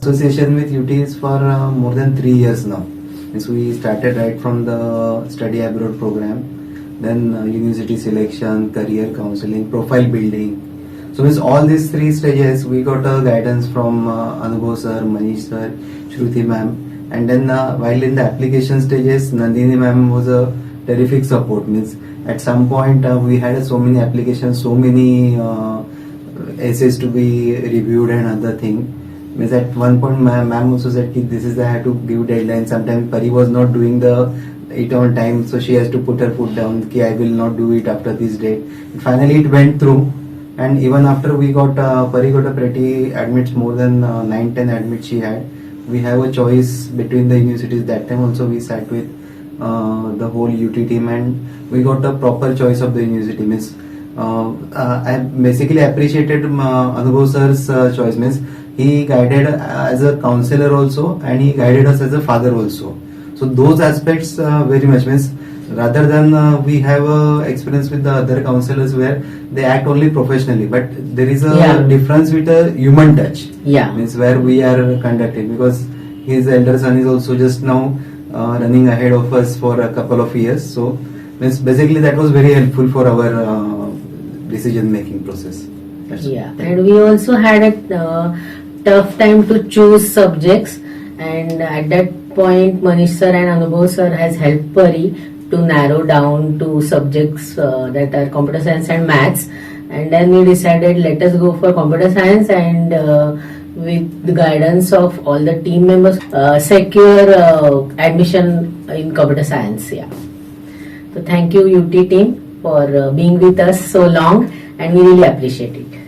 Association with UT is for more than 3 years now. Means we started right from the study abroad program, then university selection, career counseling, profile building. So means all these three stages we got guidance from Anubhav sir, Manish sir, Shruti ma'am, and then while in the application stages, Nandini ma'am was a terrific support. Means at some point we had so many applications, so many essays to be reviewed and other thing. Means at one point ma'am also said that this is I have to give deadline. Sometimes Pari was not doing it on time, so she has to put her foot down. Ki I will not do it after this date. Finally it went through, and even after we got Pari got a pretty admits, more than 9-10 admits she had. We have a choice between the universities. That time also we sat with the whole UT team and we got the proper choice of the university. Means I basically appreciated Anubhav sir's choice. Means he guided as a counselor also, and he guided us as a father also. So those aspects very much. Means rather than we have experience with the other counselors where they act only professionally, but there is a difference with a human touch. Means where we are conducting, because his elder son is also just now running ahead of us for a couple of years. So means basically that was very helpful for our decision making process. And we also had a tough time to choose subjects, and at that point Manish sir and Anubhav sir has helped Pari to narrow down to subjects that are computer science and maths, and then we decided let us go for computer science, and with the guidance of all the team members secure admission in computer science. So thank you UT team for being with us so long, and we really appreciate it.